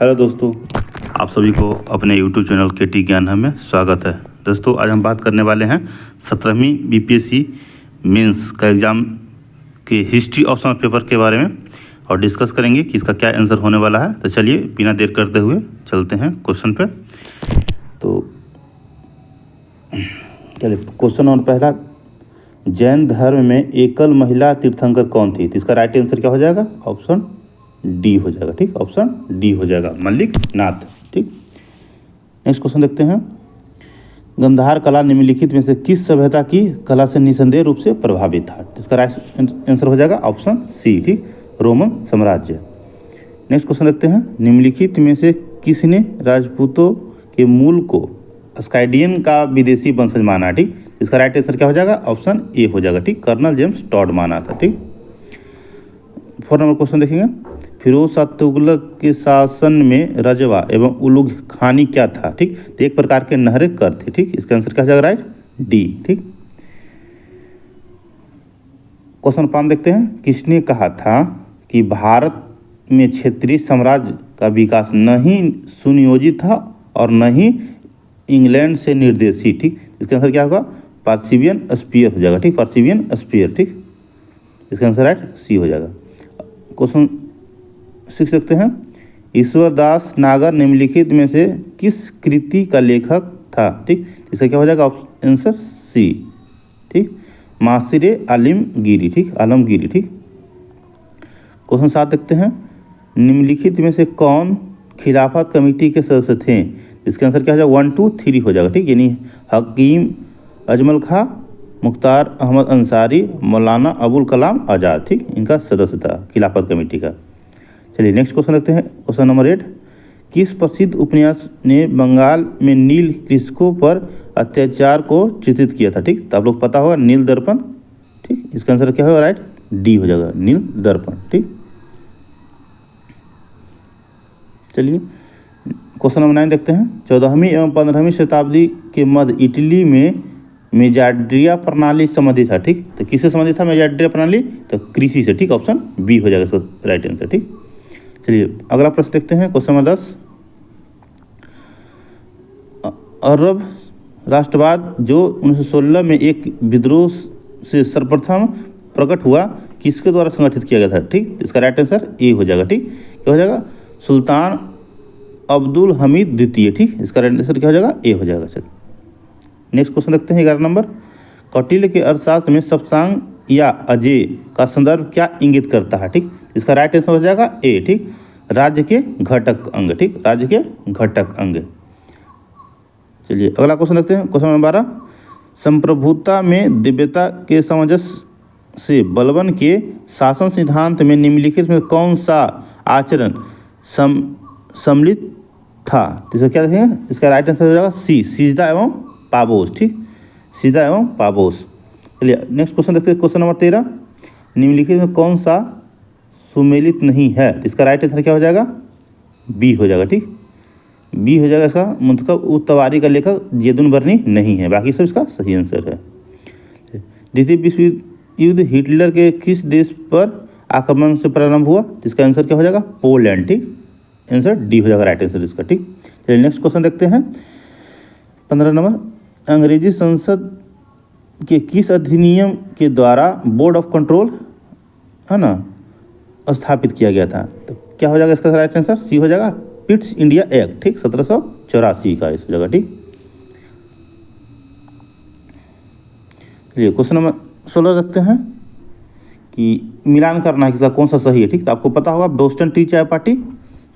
Hello दोस्तों, आप सभी को अपने YouTube चैनल KT ज्ञान में स्वागत है। दोस्तों, आज हम बात करने वाले हैं 17वीं BPSC मेंस का एग्ज़ाम के हिस्ट्री ऑप्शनल पेपर के बारे में और डिस्कस करेंगे कि इसका क्या आंसर होने वाला है। तो चलिए बिना देर करते हुए चलते हैं क्वेश्चन पे। तो चलिए, क्वेश्चन नंबर पहला, जैन धर्म में एकल महिला तीर्थंकर कौन थी? तो इसका राइट आंसर क्या हो जाएगा? ऑप्शन डी हो जाएगा। ठीक, ऑप्शन डी हो जाएगा, मल्लिक नाथ। ठीक, नेक्स्ट क्वेश्चन देखते हैं। गंधार कला निम्नलिखित में से किस सभ्यता की कला से निसंदेह रूप से प्रभावित था? इसका राइट आंसर हो जाएगा ऑप्शन सी। ठीक, रोमन साम्राज्य। नेक्स्ट क्वेश्चन देखते हैं। निम्नलिखित में से किसने राजपूतों के मूल को स्काइडियन का विदेशी वंशज माना? ठीक, इसका राइट आंसर क्या हो जाएगा? ऑप्शन ए हो जाएगा। ठीक, कर्नल जेम्स टॉड माना था। ठीक, 4 नंबर क्वेश्चन देखेंगे। फिरोज शाह तुगलक के शासन में रजवा एवं उलूघ खानी क्या था? ठीक, तो एक प्रकार के नहरें कर थे। ठीक, इसका आंसर क्या हो जाएगा? Right D. ठीक, क्वेश्चन 5 देखते हैं। किसने कहा था कि भारत में क्षेत्रीय साम्राज्य का विकास नहीं सुनियोजित था और न ही इंग्लैंड से निर्देशित? ठीक, इसका आंसर क्या होगा? पर्सिवियन स्पीयर हो जाएगा। ठीक, पर्सिवियन स्पीयर। ठीक, इसका आंसर राइट सी हो जाएगा। क्वेश्चन 6 देखते हैं। ईश्वरदास नागर निम्नलिखित में से किस कृति का लेखक था? ठीक, इसका क्या हो जाएगा? Answer C. ठीक, मासिरे आलमगीरी। ठीक, आलमगीरी। ठीक, क्वेश्चन 7 देखते हैं। निम्नलिखित में से कौन खिलाफत कमेटी के सदस्य थे? इसका आंसर क्या हो जाएगा? 1, 2, 3 हो जाएगा। ठीक, यानी हकीम अजमल खां, मुख्तार अहमद अंसारी, मौलाना अबुल कलाम आज़ाद। ठीक, इनका सदस्य था खिलाफत कमेटी का। चलिए नेक्स्ट क्वेश्चन देखते हैं। क्वेश्चन नंबर 8, किस प्रसिद्ध उपन्यास ने बंगाल में नील कृषकों पर अत्याचार को चित्रित किया था? ठीक, तो आप लोग पता होगा नील दर्पण। ठीक, इसका आंसर क्या होगा? राइट डी हो जाएगा, नील दर्पण। ठीक, चलिए क्वेश्चन नंबर 9 देखते हैं। 14वीं एवं 15वीं शताब्दी के मध्य इटली में मेजाड्रिया प्रणाली संबंधित था। ठीक, तो किससे संबंधित था मेजाड्रिया प्रणाली? तो कृषि से। ठीक, ऑप्शन बी हो जाएगा इसका राइट आंसर। ठीक, चलिए अगला प्रश्न देखते हैं। क्वेश्चन नंबर 10, अरब राष्ट्रवाद जो 1916 में एक विद्रोह से सर्वप्रथम प्रकट हुआ, किसके द्वारा संगठित किया गया था? ठीक, इसका राइट आंसर ए हो जाएगा। ठीक, क्या हो जाएगा? सुल्तान अब्दुल हमीद द्वितीय। ठीक, इसका राइट आंसर क्या हो जाएगा? ए हो जाएगा। चलिए नेक्स्ट क्वेश्चन देखते हैं। 11 नंबर, कौटिल्य के अर्थशास्त्र में सप्तांग या अजेय का संदर्भ क्या इंगित करता है? ठीक, इसका राइट आंसर हो जाएगा ए। ठीक, राज्य के घटक अंग। ठीक, राज्य के घटक अंग। चलिए अगला क्वेश्चन देखते हैं। क्वेश्चन नंबर 12, संप्रभुता में दिव्यता के सामंजस्य से बलबन के शासन सिद्धांत में निम्नलिखित में कौन सा आचरण सम्मिलित था? इसका क्या देखेंगे? इसका राइट आंसर हो जाएगा सी, सीजदा एवं पाबोस। ठीक, सीधा एवं पाबोस। चलिए नेक्स्ट क्वेश्चन देखते हैं। क्वेश्चन नंबर 13, निम्नलिखित में कौन सा सुमेलित नहीं है? इसका राइट आंसर क्या हो जाएगा? बी हो जाएगा। ठीक, बी हो जाएगा इसका। मुंतखब उत तवारी का लेखक जेदुन बर्नी नहीं है, बाकी सब इसका सही आंसर है। द्वितीय विश्व युद्ध हिटलर के किस देश पर आक्रमण से प्रारंभ हुआ? इसका आंसर क्या हो जाएगा? पोलैंड। ठीक, आंसर डी हो जाएगा राइट आंसर इसका। ठीक, चलिए नेक्स्ट क्वेश्चन देखते हैं। 15 नंबर, अंग्रेजी संसद के किस अधिनियम के द्वारा बोर्ड ऑफ कंट्रोल है ना स्थापित किया गया था? तो क्या हो जाएगा इसका राइट आंसर? सी हो जाएगा, पिट्स इंडिया एक्ट। ठीक, 1784 का इस जगह। ठीक, चलिए क्वेश्चन नंबर 16 रखते हैं कि मिलान करना है किसका कौन सा सही है। ठीक, तो आपको पता होगा बोस्टन टी चाय पार्टी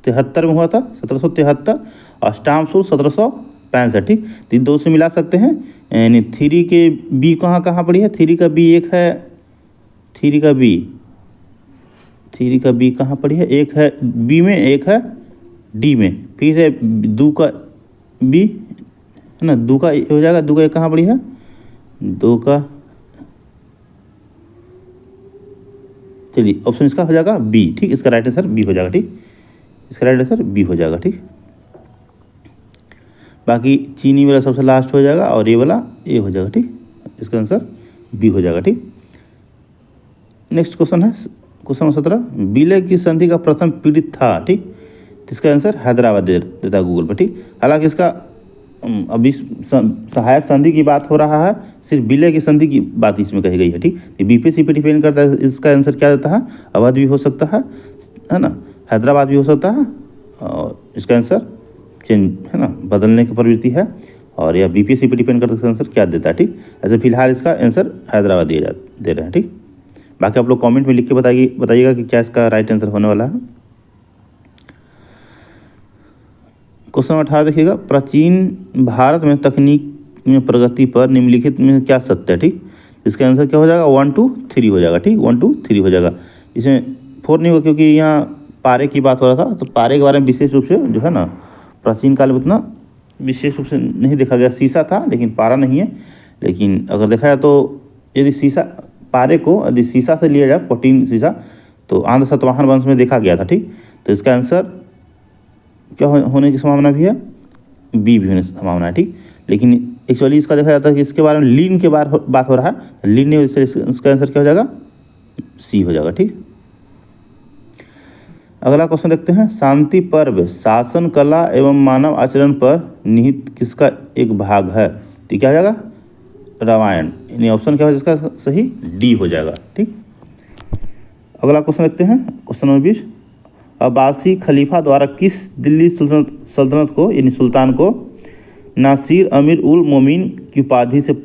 73 में हुआ था, 1773, और स्टाम्प सूट 1765। ठीक, तो दो से मिला सकते हैं। यानी 3 के बी कहाँ कहाँ पड़ी है? 3 का बी एक है, 3 का बी कहाँ पड़ी है? एक है बी में, एक है डी में, फिर है 2 का बी है ना, 2 का हो जाएगा। 2 का एक कहाँ पड़ी है? 2 का, चलिए ऑप्शन इसका हो जाएगा बी। ठीक, इसका राइट आंसर बी हो जाएगा। ठीक, इसका राइट आंसर बी हो जाएगा। ठीक, बाकी चीनी वाला सबसे लास्ट हो जाएगा और ये वाला ए हो जाएगा। ठीक, इसका आंसर बी हो जाएगा। ठीक, नेक्स्ट क्वेश्चन है क्वेश्चन नंबर 17, विलय की संधि का प्रथम पीड़ित था। ठीक, इसका आंसर हैदराबाद देता है गूगल पर, ठीक। हालांकि इसका अभी सहायक संधि की बात हो रहा है, सिर्फ विलय की संधि की बात इसमें कही गई है, ठीक। बीपीएससी पे डिपेंड करता है, इसका आंसर क्या देता है, अवध भी हो सकता है ना, हैदराबाद भी हो सकता है, और इसका आंसर चेंज है ना, बदलने की प्रवृत्ति है, और यह बीपीएससी पे डिपेंड करता है इसका आंसर क्या देता है, ठीक। ऐसे फिलहाल इसका आंसर हैदराबाद दे रहे हैं, ठीक। बाकी आप लोग कमेंट में लिख के बताइएगा कि क्या इसका राइट आंसर होने वाला है। क्वेश्चन नंबर 18 देखिएगा, प्राचीन भारत में तकनीक में प्रगति पर निम्नलिखित में क्या सत्य है, ठीक। इसका आंसर क्या हो जाएगा, 1 2 3 हो जाएगा, ठीक, 1 2 3 हो जाएगा। इसमें 4 नहीं होगा क्योंकि यहाँ पारे की बात हो रहा था, तो पारे के बारे में विशेष रूप से जो है ना, प्राचीन काल में उतना विशेष रूप से नहीं देखा गया। सीसा था लेकिन पारा नहीं है। लेकिन अगर देखा जाए तो यदि सीसा, पारे को यदि सीसा से लिया जाए, प्रोटीन सीसा, तो आंध्र सातवाहन वंश में देखा गया था, ठीक। तो इसका आंसर क्या होने की संभावना भी है, बी भी होने की संभावना है, ठीक। लेकिन एक्चुअली इसका देखा जाता है कि इसके बारे में लीन के बारे बात हो रहा है, लीन नहीं, इसका आंसर क्या हो जाएगा, सी हो जाएगा, ठीक। अगला क्वेश्चन देखते हैं, शांति पर्व शासन कला एवं मानव आचरण पर निहित किसका एक भाग है, तो क्या हो जाएगा, रामायण। यानी ऑप्शन क्या हो इसका सही, डी हो जाएगा, ठीक। अगला क्वेश्चन देखते हैं, क्वेश्चन नंबर 20, अब्बासी खलीफा द्वारा किस दिल्ली सल्तनत को यानी सुल्तान को नासिर अमीर उल मोमिन की उपाधि से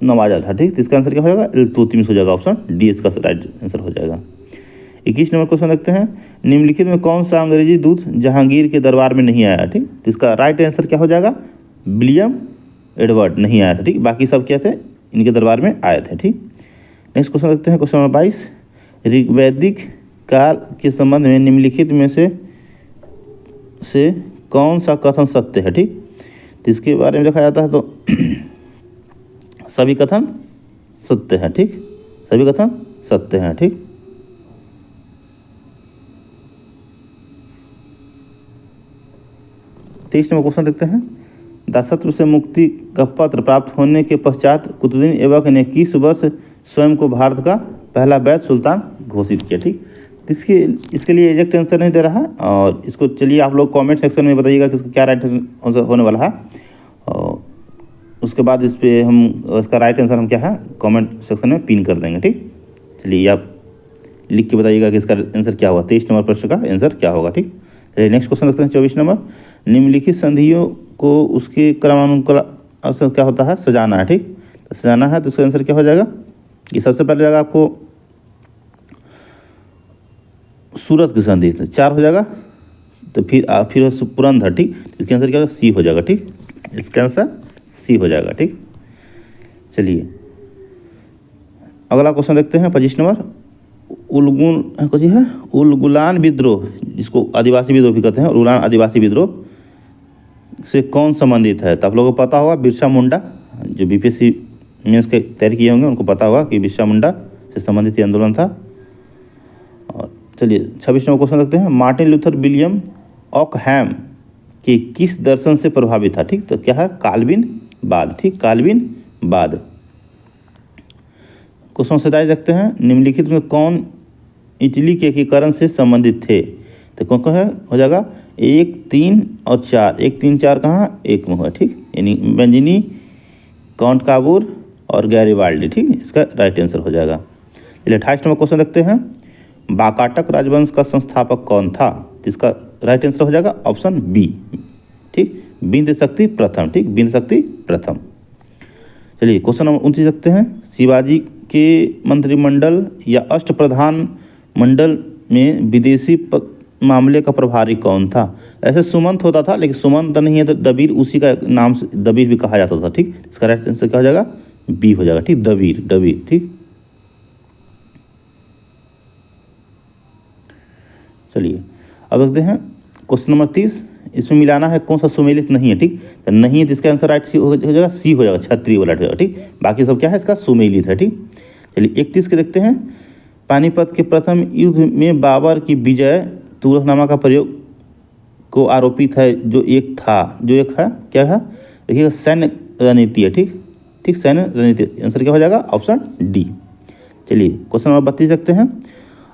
नवाजा था, ठीक। तो इसका आंसर क्या हो जाएगा, इल्तुतमिश हो जाएगा, ऑप्शन डी इसका राइट आंसर हो जाएगा। 21 नंबर क्वेश्चन देखते हैं, निम्नलिखित में कौन सा अंग्रेजी दूत जहांगीर के दरबार में नहीं आया, ठीक। तो इसका राइट आंसर क्या हो जाएगा, विलियम एडवर्ड नहीं आया था, ठीक। बाकी सब क्या थे, इनके दरबार में आए थे, ठीक। नेक्स्ट क्वेश्चन देखते हैं, क्वेश्चन नंबर 22, ऋग्वैदिक काल के संबंध में निम्नलिखित में से कौन सा कथन सत्य है, ठीक। तो इसके बारे में देखा जाता है तो सभी कथन सत्य है, ठीक, सभी कथन सत्य हैं, ठीक। तेईस नंबर क्वेश्चन देखते हैं, दासत्व से मुक्ति का पत्र प्राप्त होने के पश्चात कुतुबुद्दीन ऐबक ने किस वर्ष स्वयं को भारत का पहला वैध सुल्तान घोषित किया, ठीक। इसके लिए एग्जैक्ट आंसर नहीं दे रहा है, और इसको चलिए आप लोग कमेंट सेक्शन में बताइएगा कि इसका क्या राइट आंसर होने वाला है, और उसके बाद इस पर हम इसका राइट आंसर हम क्या है कमेंट सेक्शन में पिन कर देंगे, ठीक। चलिए आप लिख के बताइएगा कि इसका आंसर क्या होगा, 23 नंबर प्रश्न का आंसर क्या होगा, ठीक। चलिए नेक्स्ट क्वेश्चन देखते हैं, 24 नंबर, निम्नलिखित संधियों को उसके क्रमानुसार क्या होता है, सजाना है, ठीक। तो सजाना है तो इसका आंसर क्या हो जाएगा, ये सबसे पहले जाएगा आपको सूरत की संधि, 4 हो जाएगा, तो फिर पुरंदर, ठीक। इसका आंसर क्या होगा, सी हो जाएगा, ठीक। इसका आंसर सी हो जाएगा, ठीक। चलिए अगला क्वेश्चन देखते हैं, 25 नंबर, कुछ है उलगुलान विद्रोह, जिसको आदिवासी विद्रोह भी कहते हैं, उलगुलान आदिवासी विद्रोह से कौन संबंधित है। तो आप लोगों को पता होगा, बिरसा मुंडा, जो बीपीएससी मेंस के तैयारी किए होंगे उनको पता होगा कि बिरसा मुंडा से संबंधित ये आंदोलन था। और चलिए 26 नंबर क्वेश्चन देखते हैं, मार्टिन लूथर विलियम ऑकहैम के किस दर्शन से प्रभावित था, ठीक। तो क्या है, काल्विनवाद, ठीक, काल्विनवाद। क्वेश्चन 27 देखते हैं, निम्नलिखित में कौन इटली के एकीकरण से संबंधित थे। तो कौन कौन है, हो जाएगा 1 3 और 4, 1 3 4 कहाँ, एक में हुआ, ठीक। यानी बेंजिनी, काउंट काबूर और गैरिबाल्डी, ठीक। इसका राइट आंसर हो जाएगा। चलिए 28 नंबर क्वेश्चन देखते हैं, वाकाटक राजवंश का संस्थापक कौन था। इसका राइट आंसर हो जाएगा ऑप्शन बी, ठीक, बिंद शक्ति प्रथम, ठीक, बिंद शक्ति प्रथम। चलिए क्वेश्चन नंबर 29 देखते हैं, शिवाजी के मंत्रिमंडल या अष्टप्रधान मंडल में विदेशी मामले का प्रभारी कौन था। ऐसे सुमंत होता था, लेकिन सुमंत नहीं है तो दबीर, उसी का नाम से दबीर भी कहा जाता था, ठीक। इसका राइट आंसर क्या हो जाएगा, बी हो जाएगा, ठीक, दबीर, ठीक। चलिए अब देखते हैं क्वेश्चन नंबर 30, इसमें मिलाना है कौन सा सुमेलित नहीं है, ठीक। तो नहीं है तो इसका आंसर राइट हो जाएगा, सी हो जाएगा, क्षत्रिय वाला हो जाएगा, ठीक। बाकी सब क्या है, इसका सुमेलित है, ठीक। चलिए 31 के देखते हैं, पानीपत के प्रथम युद्ध में बाबर की विजय तुगलकनामा का प्रयोग को आरोपित है, जो एक है क्या है, देखिएगा सैन्य रणनीति है, ठीक, सैन्य रणनीति। आंसर क्या हो जाएगा, ऑप्शन डी। चलिए क्वेश्चन नंबर 32 देखते हैं,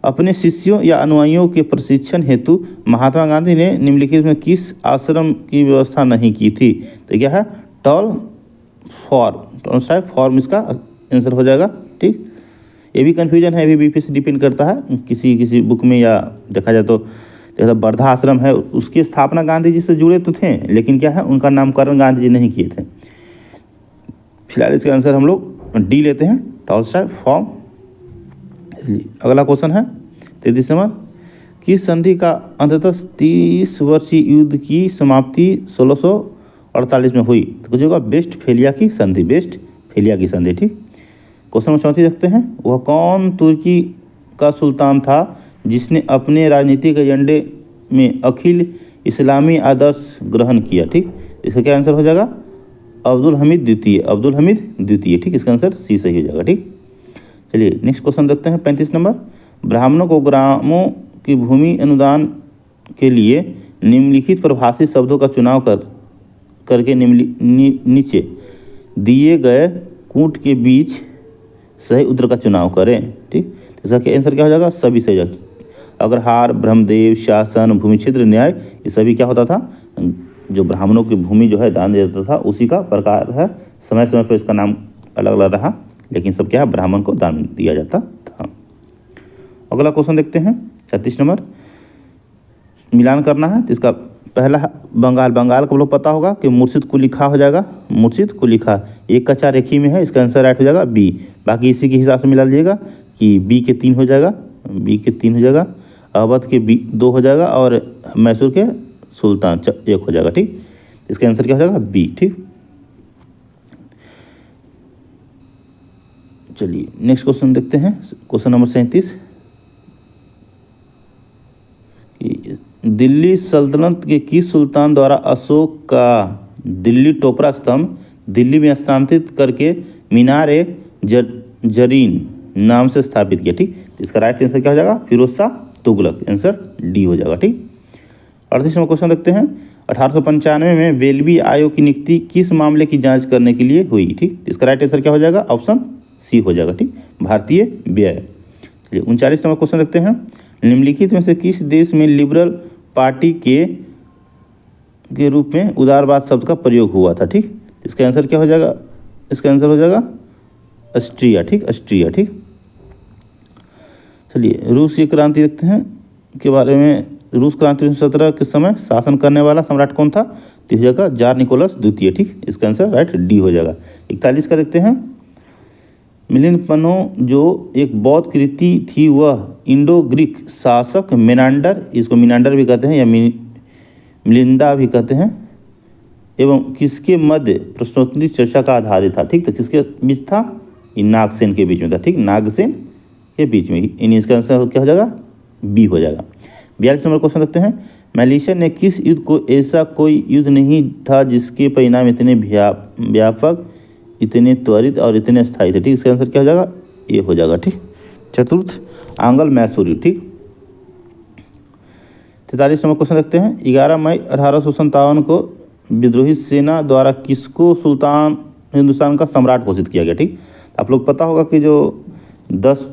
अपने शिष्यों या अनुयायियों के प्रशिक्षण हेतु महात्मा गांधी ने निम्नलिखित में किस आश्रम की व्यवस्था नहीं की थी? तो क्या है? टॉल फॉर्म इसका आंसर हो जाएगा। ठीक, ये भी कन्फ्यूजन है, ये भी से डिपेंड करता है किसी बुक में, या देखा जाए तो जैसा वर्धा आश्रम है उसकी स्थापना गांधी जी से जुड़े तो थे, लेकिन क्या है उनका नामकरण गांधी जी नहीं किए थे। फिलहाल इसका आंसर हम लोग डी लेते हैं, टॉलस्टॉय फॉर्म। अगला क्वेश्चन है 33 नंबर, किस संधि का अंततः 30 वर्षीय युद्ध की समाप्ति 1648 में हुई? तो कुछ होगा वेस्टफेलिया की संधि, वेस्टफेलिया की संधि। ठीक, क्वेश्चन नंबर 34 देखते हैं, वह कौन तुर्की का सुल्तान था जिसने अपने राजनीतिक एजेंडे में अखिल इस्लामी आदर्श ग्रहण किया? ठीक, इसका क्या आंसर हो जाएगा? अब्दुल हमीद द्वितीय। ठीक, इसका आंसर सी सही हो जाएगा। ठीक, चलिए नेक्स्ट क्वेश्चन देखते हैं 35 नंबर, ब्राह्मणों को ग्रामों की भूमि अनुदान के लिए निम्नलिखित प्रभाषित शब्दों का चुनाव करके नीचे दिए गए कूट के बीच सही उत्तर का चुनाव करें। ठीक, इसका क्या आंसर क्या हो जाएगा? सभी सही जाएगा। अग्रहार, ब्रह्मदेव, शासन, भूमि क्षेत्र, न्याय, ये सभी क्या होता था? जो ब्राह्मणों की भूमि जो है दान दिया जाता था उसी का प्रकार है। समय समय पर इसका नाम अलग अलग रहा, लेकिन सब क्या है? ब्राह्मण को दान दिया जाता था। अगला क्वेश्चन देखते हैं 36 नंबर, मिलान करना है। तो इसका पहला बंगाल को लोग पता होगा कि मुर्शिद कुलिखा हो जाएगा, मुर्शिद कुलिखा, एक का 4 एक ही में है, इसका आंसर राइट हो जाएगा बी। बाकी इसी के हिसाब से मिला लीजिएगा कि बी के 3 हो जाएगा, अवध के 2 हो जाएगा और मैसूर के सुल्तान 1 हो जाएगा। ठीक, इसका आंसर क्या हो जाएगा? बी। ठीक, चलिए नेक्स्ट क्वेश्चन देखते हैं, क्वेश्चन नंबर 37, दिल्ली सल्तनत के किस सुल्तान द्वारा अशोक का दिल्ली टोपरा स्तंभ दिल्ली में स्थानांतरित करके मीनार जरीन नाम से स्थापित किया? ठीक, इसका राइट आंसर क्या हो जाएगा? फिरोज शाह तुगलक, आंसर डी हो जाएगा। ठीक, 38वां क्वेश्चन देखते हैं, 1895 में वेल्बी आयोग की नियुक्ति किस मामले की जांच करने के लिए हुई? ठीक, इसका राइट आंसर क्या हो जाएगा? ऑप्शन सी हो जाएगा। ठीक, भारतीय व्यय। चलिए 39 नंबर क्वेश्चन देखते हैं, निम्नलिखित में से किस देश में लिबरल पार्टी के रूप में उदारवाद शब्द का प्रयोग हुआ था? ठीक, इसका आंसर क्या हो जाएगा? इसका आंसर हो जाएगा ऑस्ट्रिया। ठीक, ऑस्ट्रिया। ठीक, चलिए रूस की क्रांति देखते हैं के बारे में। रूस क्रांति 1917 के समय शासन करने वाला सम्राट कौन था? तो हो जाएगा जार निकोलस द्वितीय। ठीक, इसका आंसर राइट डी हो जाएगा। 41 का देखते हैं, मिलिंद पन्नो जो एक बौद्ध कृति थी वह इंडो ग्रीक शासक मेनांडर, इसको मिनांडर भी कहते हैं या मिलिंदा भी कहते हैं, एवं किसके मध्य प्रश्नोत्तरी चर्चा का आधारित था? ठीक, तो किसके बीच था? ये नागसेन के बीच में था। ठीक, नागसेन के बीच में ही। इसका आंसर क्या हो जाएगा? बी हो जाएगा। 42 नंबर क्वेश्चन देखते हैं, मलेशिया ने किस युद्ध को ऐसा कोई युद्ध नहीं था जिसके परिणाम इतने व्यापक, इतने त्वरित और इतने स्थायी थे? ठीक, इसका आंसर क्या हो जाएगा? ए हो जाएगा। ठीक, चतुर्थ आंग्ल मैसूरी। ठीक, 43 नंबर क्वेश्चन देखते हैं, 11 मई 1857 को विद्रोही सेना द्वारा किसको सुल्तान हिंदुस्तान का सम्राट घोषित किया गया? ठीक, आप लोग पता होगा कि जो 10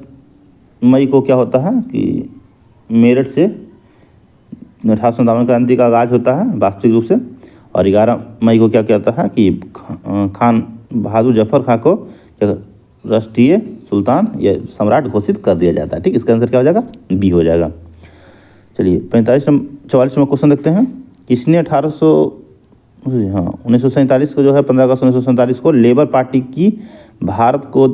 मई को क्या होता है कि मेरठ से 1857 क्रांति का आगाज होता है वास्तविक रूप से, और 11 मई को क्या कहता है कि खान बहादुर जफर खां को राष्ट्रीय सुल्तान या सम्राट घोषित कर दिया जाता है। ठीक, इसका आंसर क्या हो जाएगा? बी हो जाएगा। चलिए 44 नंबर क्वेश्चन देखते हैं, किसने 1947 को जो है 15 अगस्त 1947 को लेबर पार्टी की भारत को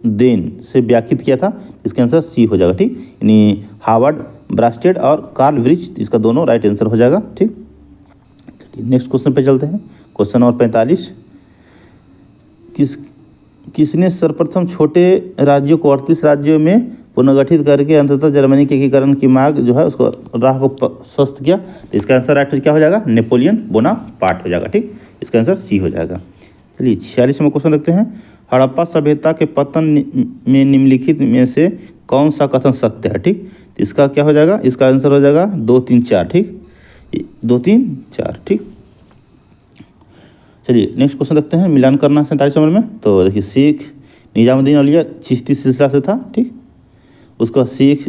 देन से व्याख्यात किया था? इसका आंसर सी हो जाएगा। ठीक, यानी हार्वर्ड ब्रास्टेड और कार्ल ब्रिज, इसका दोनों राइट आंसर हो जाएगा। ठीक, चलिए नेक्स्ट क्वेश्चन पे चलते हैं, क्वेश्चन नंबर 45, किसने सर्वप्रथम छोटे राज्यों को 38 राज्यों में पुनर्गठित करके अंततः जर्मनी के एकीकरण की मांग जो है उसको राह को प्रशस्त किया? तो इसका आंसर राइट क्या हो जाएगा? नेपोलियन बोनापार्ट हो जाएगा। ठीक, इसका आंसर सी हो जाएगा। चलिए 46 में क्वेश्चन देखते हैं, हड़प्पा सभ्यता के पतन में निम्नलिखित में से कौन सा कथन सत्य है? ठीक, इसका क्या हो जाएगा? इसका आंसर हो जाएगा 2, 3, 4। ठीक, 2, 3, 4। ठीक, चलिए नेक्स्ट क्वेश्चन देखते हैं, मिलान करना है 47 नंबर में। तो देखिए शेख निजामुद्दीन औलिया चिश्ती सिलसिला से था। ठीक, उसका शेख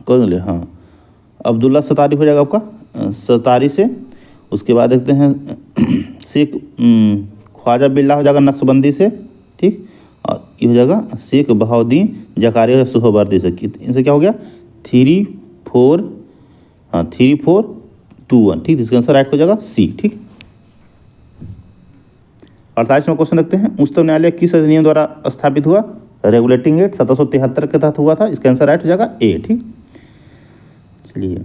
कौन ले, हाँ अब्दुल्ला सतारी हो जाएगा आपका, सतारी से। उसके बाद देखते हैं शेख ख्वाजा बिल्ला हो जाएगा नक्शबंदी से, ठीक। और ये हो जाएगा शेख बहाउद्दीन जकारिया सुहरवर्दी से। इनसे क्या हो गया 3 4, हाँ 3 4 2 1, ठीक। इसका आंसर राइट हो जाएगा सी, ठीक। 48वां क्वेश्चन देखते हैं, उच्चतम न्यायालय किस अधिनियम द्वारा स्थापित हुआ? रेगुलेटिंग एक्ट 1773 के तहत हुआ था। इसका आंसर राइट हो जाएगा ए, ठीक। चलिए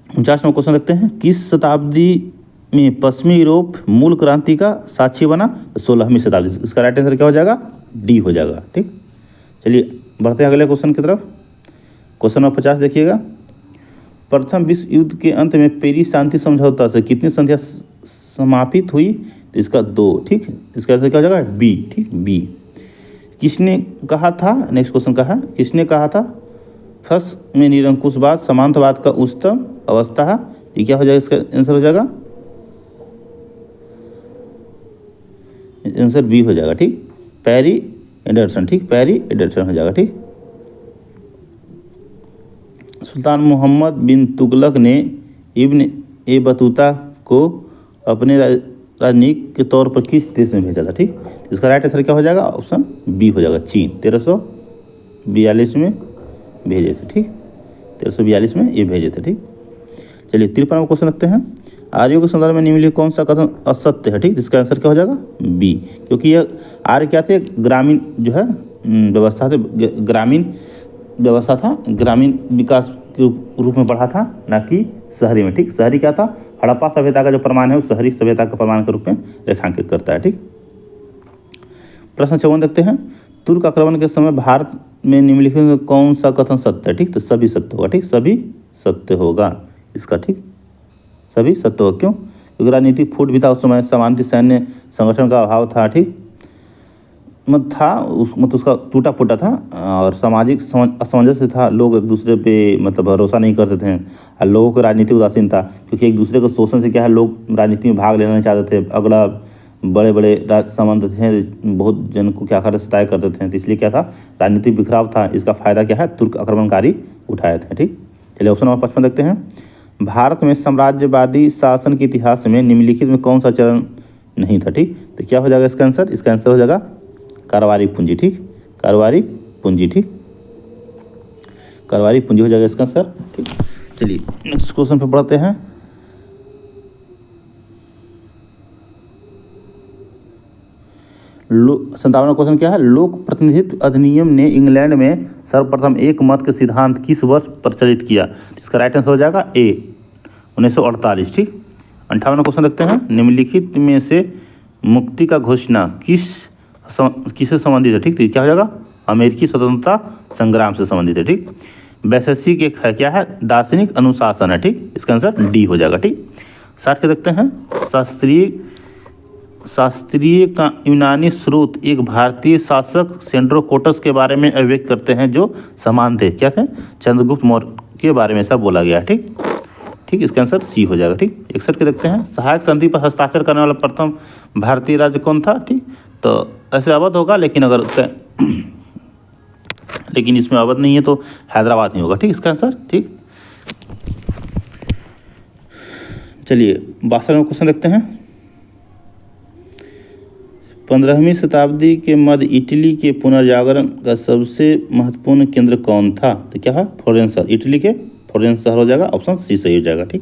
49वां क्वेश्चन देखते हैं, किस शताब्दी में पश्चिमी यूरोप मूल क्रांति का साक्षी बना? 16वीं शताब्दी। इसका राइट आंसर क्या हो जाएगा? डी हो जाएगा, ठीक। चलिए बढ़ते हैं अगले क्वेश्चन की तरफ। क्वेश्चन नंबर 50 देखिएगा, प्रथम विश्व युद्ध के अंत में पेरिस शांति समझौता से कितनी संधियां समापित हुई? तो इसका 2, ठीक। इसका आंसर क्या हो जाएगा? बी, ठीक, बी। किसने कहा था, नेक्स्ट क्वेश्चन का है, किसने कहा था फर्स्ट में निरंकुशवाद समांतवाद का उच्चतम अवस्था है? ये क्या हो जाएगा? इसका आंसर हो जाएगा, आंसर बी हो जाएगा, ठीक। पैरी एंडरसन, ठीक, पैरी एंडरसन हो जाएगा, ठीक। सुल्तान मोहम्मद बिन तुगलक ने इब्न ए बतूता को अपने राजनयिक के तौर पर किस देश में भेजा था? ठीक, इसका राइट आंसर क्या हो जाएगा? ऑप्शन बी हो जाएगा, चीन। 1342 में भेजे थे, ठीक, 1342 में ये भेजे थे, ठीक। चलिए 53वां क्वेश्चन रखते हैं, आर्यों के संदर्भ में निम्नलिखित कौन सा कथन असत्य है? ठीक, इसका आंसर क्या हो जाएगा? बी, क्योंकि यह आर्य क्या थे? ग्रामीण जो है व्यवस्था थे, ग्रामीण व्यवस्था था, ग्रामीण विकास के रूप में बढ़ा था, ना कि शहरी में, ठीक। शहरी क्या था? हड़प्पा सभ्यता का जो प्रमाण है वो शहरी सभ्यता का प्रमाण के रूप में रेखांकित करता है, ठीक। प्रश्न 54 देखते हैं, तुर्क आक्रमण के समय भारत में निम्नलिखित में कौन सा कथन सत्य है? ठीक, तो सभी सत्य होगा, ठीक, सभी सत्य होगा इसका, ठीक, सभी सत्य होगा। क्यों? क्योंकि राजनीतिक फूट भी था उस समय, समांतर सैन्य संगठन का अभाव था, ठीक, मत था उसका टूटा फूटा था, और सामाजिक असमंजस था, लोग एक दूसरे पे मतलब भरोसा नहीं करते थे, और लोगों को राजनीतिक उदासीन था, क्योंकि एक दूसरे को शोषण से क्या है, लोग राजनीति में भाग लेना नहीं चाहते थे। अगला बड़े बड़े सामंत थे, बहुत जन को क्या करते सताया करते थे, तो इसलिए क्या था, राजनीतिक बिखराव था। इसका फायदा क्या है? तुर्क आक्रमणकारी उठाए थे, ठीक। चलिए ऑप्शन नंबर 55 देखते हैं, भारत में साम्राज्यवादी शासन के इतिहास में निम्नलिखित में कौन सा चरण नहीं था? ठीक, तो क्या हो जाएगा इसका आंसर? इसका आंसर हो जाएगा कारोबारी पूंजी, ठीक, कारोबारी पूंजी, ठीक, कारोबारी पूंजी हो जाएगा इसका आंसर, ठीक। चलिए नेक्स्ट क्वेश्चन पे बढ़ते हैं। संतावना क्वेश्चन क्या है? लोक प्रतिनिधित्व अधिनियम ने इंग्लैंड में सर्वप्रथम एक मत के सिद्धांत किस वर्ष प्रचलित किया? इसका राइट आंसर हो जाएगा ए, 1948, ठीक। 58वां क्वेश्चन देखते हैं, निम्नलिखित में से मुक्ति का घोषणा किससे संबंधित है? ठीक, तो क्या हो जाएगा? अमेरिकी स्वतंत्रता संग्राम से संबंधित है, ठीक। वैशेषिक एक है, क्या है? दार्शनिक अनुशासन है, ठीक, इसका आंसर डी हो जाएगा, ठीक। 60 के देखते हैं, शास्त्रीय का यूनानी स्रोत एक भारतीय शासक सेंड्रोकोटस के बारे में अभिव्यक्त करते हैं जो समान थे, क्या थे? चंद्रगुप्त मौर्य के बारे में ऐसा बोला गया है, ठीक, ठीक, इसका आंसर सी हो जाएगा, ठीक। 61 के देखते हैं, सहायक संधि पर हस्ताक्षर करने वाला प्रथम भारतीय राज्य कौन था? ठीक, तो ऐसे अवध होगा, लेकिन अगर लेकिन इसमें अवध नहीं है तो हैदराबाद नहीं होगा, ठीक, इसका आंसर, ठीक। चलिए 62वां क्वेश्चन देखते हैं, 15वीं शताब्दी के मध्य इटली के पुनर्जागरण का सबसे महत्वपूर्ण केंद्र कौन था? तो क्या है? फ्लोरेंस शहर, इटली के फ्लोरेंस शहर हो जाएगा, ऑप्शन सी सही हो जाएगा, ठीक।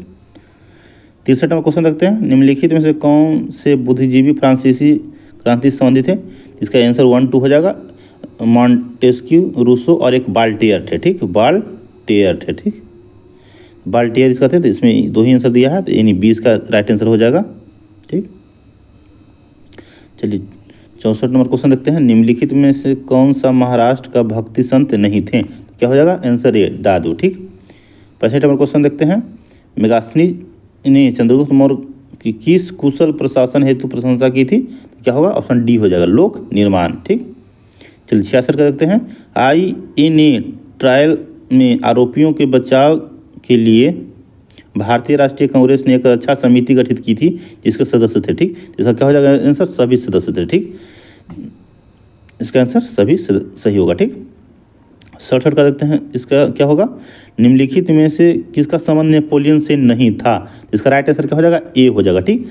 63वां क्वेश्चन देखते हैं, निम्नलिखित में से कौन से बुद्धिजीवी फ्रांसीसी क्रांति से संबंधित है? इसका आंसर 1 2 हो जाएगा, मॉन्टेस्क्यू, रूसो और एक बाल्टियर थे, ठीक, बाल्टियर थे, ठीक, बाल्टियर इसका थे, तो इसमें 2 ही आंसर दिया है, तो यानी 20 का राइट आंसर हो जाएगा, ठीक। चलिए 64 नंबर क्वेश्चन देखते हैं, निम्नलिखित में से कौन सा महाराष्ट्र का भक्ति संत नहीं थे? क्या हो जाएगा? आंसर ए, दादू, ठीक। 65 नंबर क्वेश्चन देखते हैं, मेगास्थनी ने चंद्रगुप्त मौर्य की किस कुशल प्रशासन हेतु प्रशंसा की थी? क्या होगा? ऑप्शन डी हो जाएगा, लोक निर्माण, ठीक। चलिए 66 का देखते हैं, INA ट्रायल में आरोपियों के बचाव के लिए भारतीय राष्ट्रीय कांग्रेस ने एक रक्षा समिति गठित की थी जिसके सदस्य थे, ठीक, इसका क्या हो जाएगा आंसर? सभी सदस्य थे, ठीक, इसका आंसर सभी सही होगा, ठीक। 67 का देखते हैं, इसका क्या होगा, निम्नलिखित में से किसका संबंध नेपोलियन से नहीं था। इसका राइट आंसर क्या हो जाएगा, ए हो जाएगा। ठीक,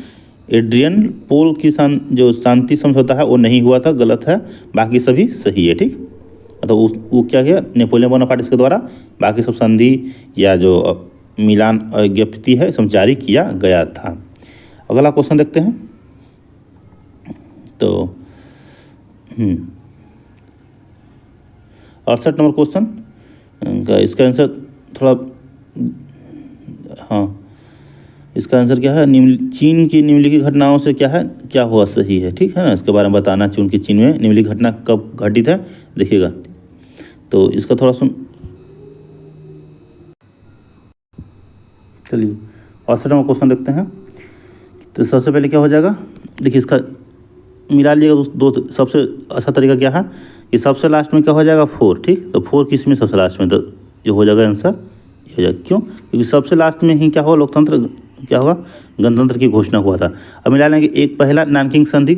एड्रियन पोल की जो शांति समझौता है वो नहीं हुआ था, गलत है, बाकी सभी सही है। ठीक, तो वो क्या किया, नेपोलियन बोनापार्ट इसके द्वारा बाकी सब संधि या जो मिलान ज्ञप्ति है सब जारी किया गया था। अगला क्वेश्चन देखते हैं। तो 68 नंबर क्वेश्चन का इसका आंसर थोड़ा, हाँ इसका आंसर क्या है, चीन की निम्नलिखित घटनाओं से क्या है, क्या हुआ सही है। ठीक है ना, इसके बारे में बताना चाहिए उनकी चीन में निम्नलिखित घटना कब घटित है, देखिएगा। तो इसका थोड़ा चलिए 68 नंबर क्वेश्चन देखते हैं। तो सबसे पहले क्या हो जाएगा, देखिए इसका मिला लीजिएगा दो सबसे अच्छा तरीका क्या है कि सबसे लास्ट में क्या हो जाएगा 4। ठीक, तो 4 किस में सबसे लास्ट में, तो जो हो जाएगा आंसर ये हो जाएगा। क्यों, क्योंकि सबसे लास्ट में ही क्या होगा, लोकतंत्र क्या होगा, गणतंत्र की घोषणा हुआ था। अब मिला लेंगे, एक पहला नानकिंग संधि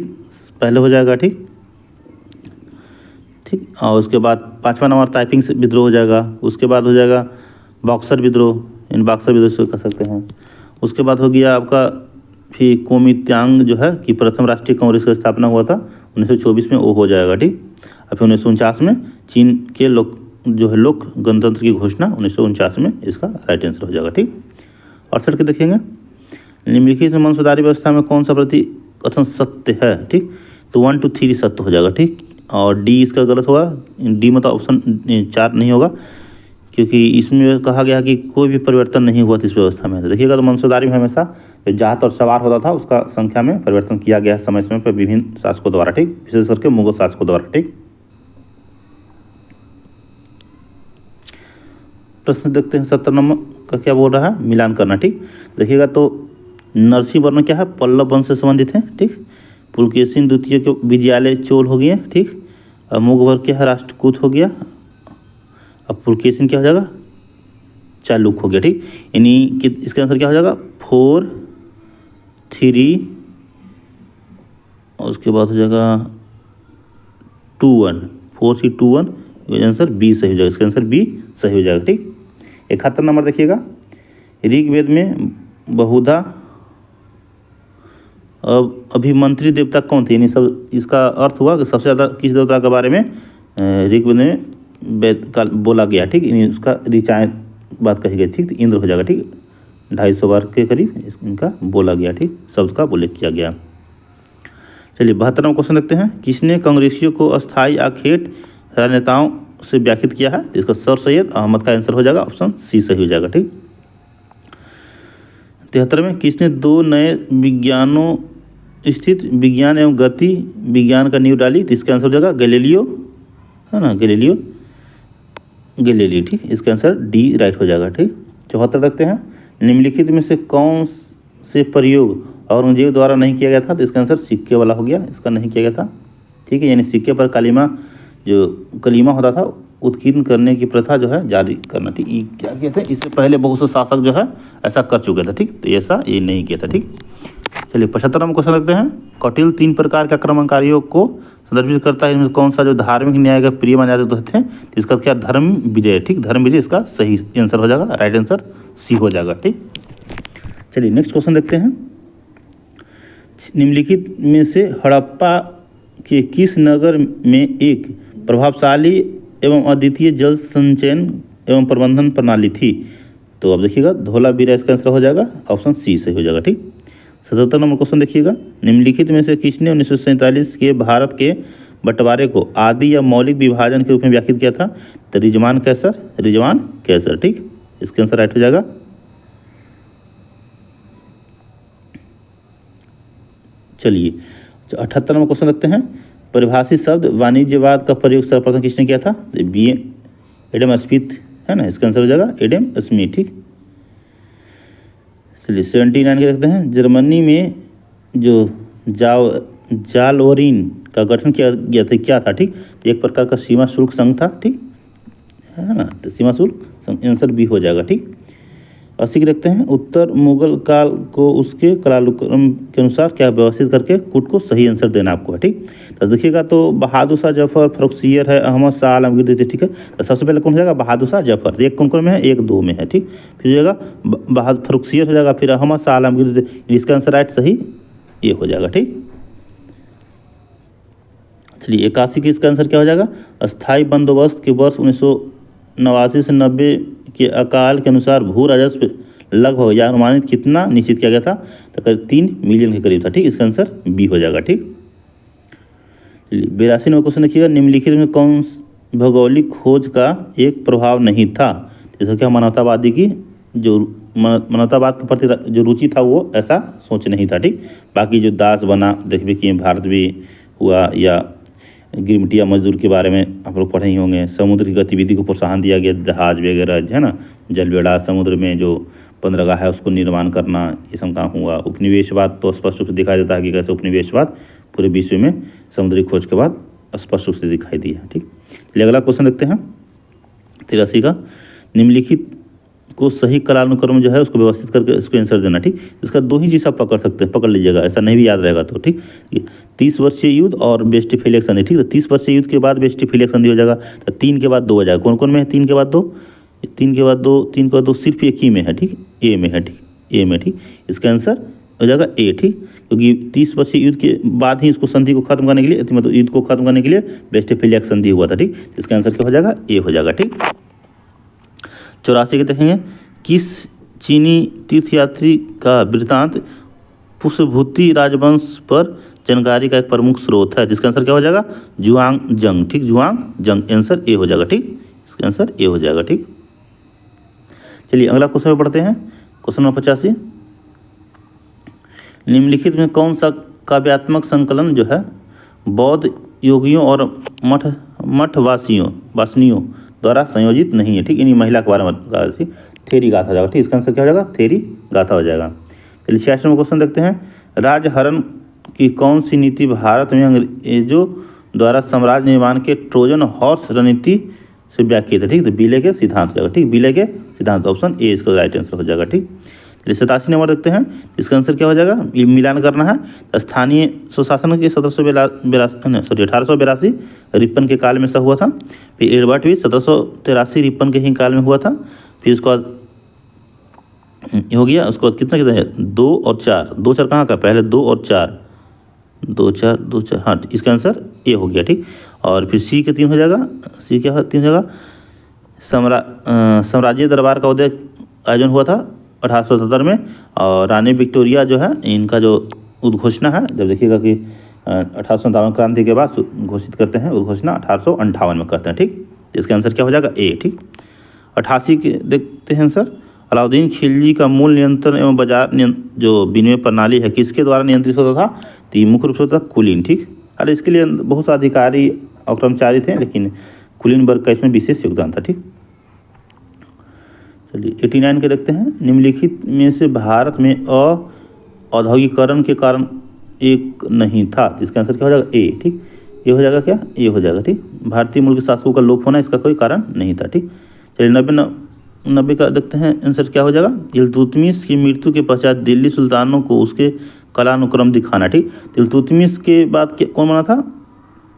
पहले हो जाएगा। ठीक ठीक, और उसके बाद 5वां नंबर ताइपिंग से विद्रोह हो जाएगा। उसके बाद हो जाएगा बॉक्सर विद्रोह, इन बॉक्सर विद्रोह से कर सकते हैं। उसके बाद हो गया आपका फिर कोमित्यांग जो है कि प्रथम राष्ट्रीय कांग्रेस का स्थापना हुआ था 1924 में, वो हो जाएगा। ठीक, और फिर 1949 में चीन के लोक जो है लोक गणतंत्र की घोषणा 1949 में, इसका राइट आंसर हो जाएगा। ठीक, 68 के देखेंगे, निम्नलिखित मंसूदारी व्यवस्था में कौन सा प्रति कथन सत्य है। ठीक, तो 1 to 3 सत्य हो जाएगा। ठीक, और डी इसका गलत होगा, डी मतलब ऑप्शन 4 नहीं होगा, क्योंकि इसमें कहा गया कि कोई भी परिवर्तन नहीं हुआ था इस व्यवस्था में। तो देखिएगा, तो मंसूदारी में हमेशा जो जात और सवार होता था उसका संख्या में परिवर्तन किया गया समय समय पर विभिन्न शासकों द्वारा। ठीक, विशेष करके मुगल शासकों द्वारा। ठीक, प्रश्न देखते हैं 70 नंबर का क्या बोल रहा है, मिलान करना। ठीक, देखिएगा तो नरसिंह वर्मा क्या है, पल्लव वंश से संबंधित है। ठीक, पुलकेशिन द्वितीय के विजयालय चोल हो गया। ठीक, और मुगवर्ग क्या है, राष्ट्रकूट हो गया। अब पुलकेशिन क्या हो जाएगा, चालुक हो गया। ठीक, यानी कि इसका आंसर क्या हो जाएगा 4, 3 और उसके बाद हो जाएगा 2, 1, 4, 3, 2, 1, आंसर बी सही हो जाएगा। इसका आंसर बी सही हो जाएगा। ठीक, 71 नंबर देखिएगा, ऋग्वेद में बहुधा अभिमंत्री देवता कौन थे, यानी सब इसका अर्थ हुआ कि सबसे ज़्यादा किस देवता के बारे में ऋग्वेद में वेद का बोला गया। ठीक, यानी उसका ऋचाएँ बात कही गई। ठीक, तो इंद्र हो जाएगा। ठीक, 250 बार के करीब इनका बोला गया। ठीक, शब्द का उल्लेख किया गया। चलिए 72 नंबर क्वेश्चन देखते हैं, किसने कांग्रेसियों को अस्थायी आखेट राजनेताओं से व्याख्यात किया है। इसका सर सैयद अहमद का आंसर हो जाएगा, ऑप्शन सी सही हो जाएगा। ठीक, 73 में किसने 2 नए विज्ञानों स्थित विज्ञान एवं गति विज्ञान का नींव डाली। तो इसका आंसर हो जाएगा गैलीलियो, है ना, गैलीलियो गैलीली। ठीक, इसका आंसर डी राइट हो जाएगा। ठीक, 74 देखते हैं, निम्नलिखित में से कौन से प्रयोग औरंगजेब द्वारा नहीं किया गया था। तो इसका आंसर सिक्के वाला हो गया, इसका नहीं किया गया था। ठीक है, यानी सिक्के पर कलीमा होता था उत्कीर्ण करने की प्रथा जो है जारी करना। ठीक, ये क्या किया था, इससे पहले बहुत से शासक जो है ऐसा कर चुके थे। ठीक, तो ऐसा ये नहीं किया था। ठीक, चलिए 75 नंबर क्वेश्चन रखते हैं, कौटिल्य 3 प्रकार के आक्रमणकारियों को संदर्भित करता है, इनमें कौन सा जो धार्मिक न्याय का प्रिय माने जाते थे। इसका क्या, धर्म विजय। ठीक, धर्म विजय इसका सही आंसर हो जाएगा, राइट आंसर सी हो जाएगा। ठीक, चलिए नेक्स्ट क्वेश्चन देखते हैं, निम्नलिखित में से हड़प्पा के किस नगर में एक प्रभावशाली एवं अद्वितीय जल संचयन एवं प्रबंधन प्रणाली थी। तो अब देखिएगा धोलावीरा इसका आंसर हो जाएगा, ऑप्शन सी सही हो जाएगा। ठीक, 77 नंबर क्वेश्चन देखिएगा, निम्नलिखित में से किसने 1947 के भारत के बंटवारे को आदि या मौलिक विभाजन के रूप में व्याख्यात किया था। तो रिजवान कैसर। ठीक, इसका आंसर राइट हो जाएगा। चलिए 78 नंबर क्वेश्चन रखते हैं, परिभाषित शब्द वाणिज्यवाद का प्रयोग सर्वप्रथम किसने किया था। बी एडम स्मिथ, है ना, इसका आंसर हो जाएगा एडम स्मिथ। ठीक, चलिए 79 के रखते हैं, जर्मनी में जो जालओरिन का गठन किया गया था, क्या था। ठीक, एक प्रकार का सीमा शुल्क संघ था। ठीक, है ना, तो सीमा शुल्क आंसर बी हो जाएगा। ठीक, 80 के देखते हैं, उत्तर मुगल काल को उसके कालानुक्रम के अनुसार क्या व्यवस्थित करके कूट को सही आंसर देना आपको है। ठीक, तो देखिएगा तो बहादुर शाह जफर, फर्रुखसियर है, अहमद शाह आलमगीर द्वितीय। ठीक है, तो सबसे पहले कौन हो जाएगा? बहादुर शाह जफर। एक कौन कौन में है? 1 2 में है। ठीक, फिर हो जाएगा बहादुर फर्रुखसियर हो जाएगा, फिर अहमद शाह आलमगीर द्वितीय। इसका आंसर राइट सही ये हो जाएगा। ठीक, चलिए 81 की इसका आंसर क्या हो जाएगा? अस्थाई बंदोबस्त के वर्ष 1989 से 90 के अकाल के अनुसार भू राजस्व लगभग या अनुमानित कितना निश्चित किया गया था? तो करीब 3 मिलियन के करीब था। ठीक, इसका आंसर बी हो जाएगा। ठीक, 82 नंबर क्वेश्चन देखिएगा, निम्नलिखित में कौन भौगोलिक खोज का एक प्रभाव नहीं था? जैसा कि मानवतावादी की जो मानवतावाद के प्रति जो रुचि था वो ऐसा सोच नहीं था। ठीक, बाकी जो दास बना देखिए कि भारत भी हुआ, या गिरमिटिया मजदूर के बारे में आप लोग पढ़े ही होंगे। समुद्र की गतिविधि को प्रोत्साहन दिया गया, जहाज वगैरह है ना, जलबेड़ा, समुद्र में जो बंदरगाह है उसको निर्माण करना, ये सब काम हुआ। उपनिवेशवाद तो स्पष्ट रूप से दिखाई देता है कि कैसे उपनिवेशवाद पूरे विश्व में समुद्री खोज के बाद स्पष्ट रूप से दिखाई दिया। ठीक, चलिए अगला क्वेश्चन देखते हैं 83 का, निम्नलिखित को सही कालानुक्रम जो है उसको व्यवस्थित करके इसको आंसर देना। ठीक, इसका 2 ही चीज़ आप पकड़ सकते हैं, पकड़ लीजिएगा, ऐसा नहीं भी याद रहेगा तो। ठीक, 30 वर्षीय युद्ध और वेस्टफैलिया संधि। ठीक, तो 30 वर्षीय युद्ध के बाद वेस्टफैलिया संधि हो जाएगा, तो 3 के बाद 2 हो जाएगा। कौन कौन में है 3 के बाद 2? 3 के बाद 2, 3 के बाद 2 सिर्फ एक ही में है। ठीक, ए में है। ठीक, ए में। ठीक, इसका आंसर हो जाएगा ए। ठीक, क्योंकि 30 वर्षीय युद्ध के बाद ही इसको संधि को खत्म करने के लिए, मतलब युद्ध को खत्म करने के लिए वेस्टफैलिया संधि हुआ था। ठीक, इसका आंसर क्या हो जाएगा? ए हो जाएगा। ठीक, 84 के देखेंगे, किस चीनी तीर्थयात्री का वृत्तांत पुष्यभूति राजवंश पर जानकारी का एक प्रमुख स्रोत है? जिसका आंसर क्या हो जाएगा? जुआंग जंग। ठीक, जुआंग जंग, आंसर ए हो जाएगा। ठीक, इसका आंसर ए हो जाएगा। ठीक, चलिए अगला क्वेश्चन में पढ़ते हैं, क्वेश्चन नंबर 85, निम्नलिखित में कौन सा काव्यात्मक संकलन जो है बौद्ध योगियों और मठवासियों द्वारा संयोजित नहीं है? ठीक, इन्हीं महिला के बारे में थेरी गाथा हो जाएगा। ठीक, इसका आंसर क्या हो जाएगा? थेरी गाथा हो जाएगा। चलिए 86 नंबर क्वेश्चन देखते हैं, राजहरण की कौन सी नीति भारत में अंग्रेजों द्वारा साम्राज्य निर्माण के ट्रोजन हॉर्स रणनीति से व्याख्या है? ठीक, तो विलय के सिद्धांत हो जाएगा। ठीक, विलय के सिद्धांत, ऑप्शन ए इसका राइट आंसर हो जाएगा। ठीक, चलिए 87 नंबर देखते हैं, इसका आंसर क्या हो जाएगा? मिलान करना है। स्थानीय स्वशासन के 1882 रिपन के काल में ऐसा हुआ था। फिर एडवर्ड भी 1783 रिपन के ही काल में हुआ था। फिर उसके बाद हो गया, उसके बाद कितना है? 2 और 4। 2 4 कहाँ का? पहले 2 और 4, 2 4 2 4, हाँ इसका आंसर ए हो गया। ठीक, और फिर सी के 3 हो जाएगा। सी क्या 3 हो जाएगा? साम्राज्य दरबार का उदय आयोजन हुआ था 1877 में, और रानी विक्टोरिया जो है इनका जो उद्घोषणा है, जब देखिएगा कि 1857 क्रांति के बाद घोषित करते हैं, उद्घोषणा 1858 में करते हैं। ठीक, इसका आंसर क्या हो जाएगा? ए। ठीक, 88 के देखते हैं सर, अलाउद्दीन खिलजी का मूल नियंत्रण एवं बाजार जो विनिमय प्रणाली है किसके द्वारा नियंत्रित होता था? तो ये मुख्य रूप से होता था कुलीन। ठीक, अरे इसके लिए बहुत से अधिकारी और कर्मचारी थे, लेकिन कुलीन वर्ग का इसमें विशेष योगदान था। ठीक, चलिए 89 के देखते हैं, निम्नलिखित में से भारत में औद्योगिकरण के कारण एक नहीं था? इसका आंसर क्या हो जाएगा? ए। ठीक, ये हो जाएगा क्या? ए हो जाएगा। ठीक, भारतीय मूल के शासकों का लोप होना इसका कोई कारण नहीं था। ठीक, चलिए 90 का देखते हैं, आंसर क्या हो जाएगा? इल्तुतमिश की मृत्यु के पश्चात दिल्ली सुल्तानों को उसके कालानुक्रम दिखाना। ठीक, इल्तुतमिश के बाद कौन बना था?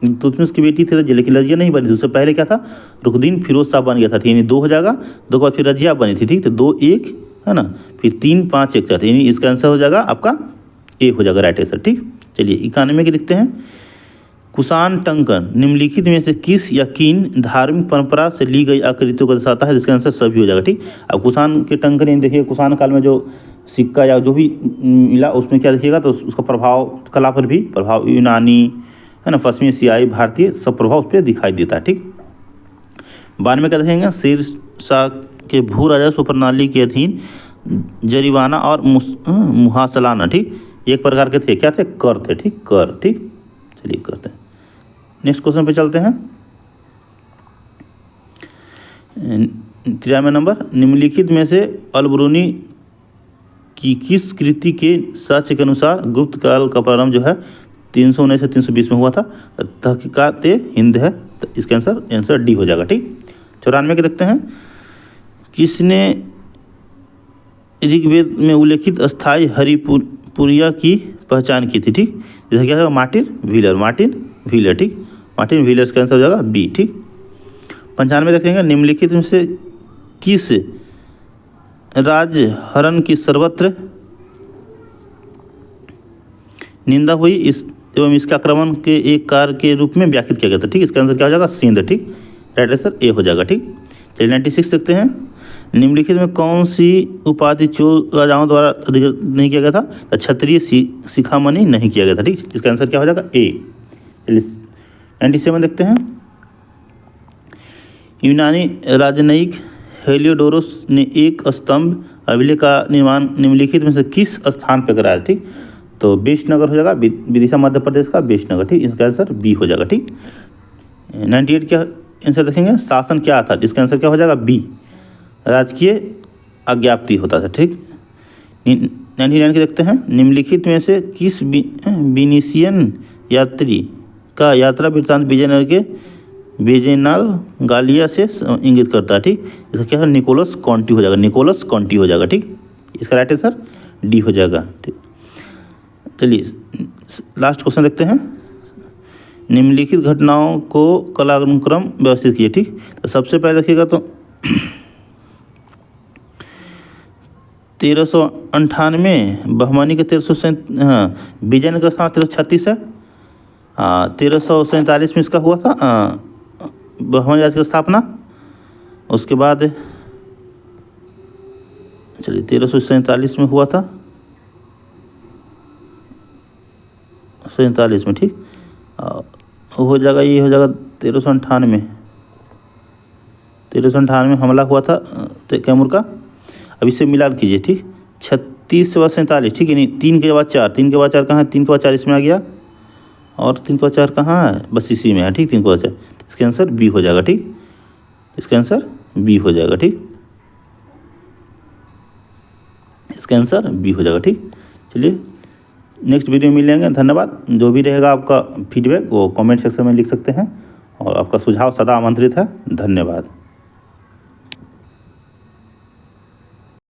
इल्तुतमिश की बेटी थी, लेकिन रजिया नहीं बनी थी। उससे पहले क्या था? रुकदीन फिरोज शाह बन गया था। यानी 2 हो जाएगा, 2 के बाद फिर रजिया बनी थी। ठीक, तो 2 1 है ना, फिर 3 5 1 4, यानी इसका आंसर हो जाएगा आपका ए हो जाएगा राइट आंसर। ठीक, चलिए 91 के देखते हैं, कुषाण टंकन निम्नलिखित में से किस या किन धार्मिक परंपरा से ली गई आकृतियों को दर्शाता है? जिसका आंसर सभी हो जाएगा। ठीक, अब कुषाण के टंकन यानी देखिए कुषाण काल में जो सिक्का या जो भी मिला उसमें क्या देखिएगा, तो उसका प्रभाव कला पर भी प्रभाव, यूनानी है ना, पश्चिमी एशियाई, भारतीय सब प्रभाव उस पर दिखाई देता है। ठीक, 92 क्या देखेंगे, शेरशाह के भू राजस्व प्रणाली के अधीन जरिमाना और मुहासलाना, ठीक, एक प्रकार के थे, क्या थे? कर थे। ठीक, कर। ठीक, चलिए करते हैं, नेक्स्ट क्वेश्चन पे चलते हैं। 93 नंबर, निम्नलिखित में से अलबरूनी की किस कृति के साक्ष्य के अनुसार गुप्त काल का प्रारंभ जो है 319 से 320 में हुआ था? तहकीकात हिंद है, तो इसका आंसर डी हो जाएगा। ठीक, 94 के देखते हैं, किसने ऋग्वेद में उल्लेखित अस्थाई हरिपुरिया की पहचान की थी, ठीक। जैसे क्या है, मार्टिन व्हीलर, ठीक। मार्टिन व्हीलर का आंसर हो जाएगा बी, ठीक। 95 देखेंगे, निम्नलिखित में से किस राजहरण की सर्वत्र निंदा हुई इस एवं इसके आक्रमण के एक कार्य के रूप में व्याख्यात किया गया था, ठीक। इसका आंसर क्या हो जाएगा, सिंध, ठीक। राइट आंसर ए हो जाएगा, ठीक। चलिए 96 देखते हैं, निम्नलिखित में कौन सी उपाधि चोल राजाओं द्वारा अधिकृत नहीं किया गया था, तो क्षत्रिय शिखामणि नहीं किया गया था, ठीक। इसका आंसर क्या हो जाएगा, ए। चलिए 97 देखते हैं, यूनानी राजनयिक हेलियोडोरस ने एक स्तंभ अभिलेख का निर्माण निम्नलिखित में से किस स्थान पर कराया, ठीक। तो बेशनगर हो जाएगा, विदिशा मध्य प्रदेश का बेशनगर, ठीक। इसका आंसर बी हो जाएगा, ठीक। 98 क्या आंसर देखेंगे, शासन क्या था, इसका आंसर क्या हो जाएगा, बी, राजकीय आज्ञाप्ति होता था, ठीक। 99 के देखते हैं, निम्नलिखित में से किस विनीसियन यात्री का यात्रा वृत्तांत विजयनगर के विजयनाल गालिया से इंगित करता है, ठीक। इसका क्या है, निकोलस कॉन्टी हो जाएगा, ठीक। इसका राइट आंसर डी हो जाएगा, ठीक। चलिए लास्ट क्वेश्चन देखते हैं, निम्नलिखित घटनाओं को कालानुक्रम व्यवस्थित किए, ठीक। तो सबसे पहले देखिएगा तो 1398 बहमानी के 1300, हाँ, विजयनगर का स्थान 1336 है। 1347 में इसका हुआ था बहमानी राज्य की स्थापना। उसके बाद चलिए 1347 में हुआ था, 47 में, ठीक। हो जाएगा, ये हो जाएगा 1398 हमला हुआ था कैमूर का। अब इससे मिलान कीजिए, ठीक। 36 व 47, ठीक है, नहीं 3 के बाद 4 कहाँ है, 3 के बाद 4 इसमें आ गया, और 3 के बाद 4 कहाँ है, बस इसी में है, ठीक। 3 के बाद 4, इसका आंसर बी हो जाएगा, ठीक। इसका आंसर बी हो जाएगा, ठीक। इसका आंसर बी हो जाएगा, ठीक। चलिए नेक्स्ट वीडियो में मिलेंगे, धन्यवाद। जो भी रहेगा आपका फीडबैक वो कमेंट सेक्शन में लिख सकते हैं, और आपका सुझाव सदा आमंत्रित है। धन्यवाद।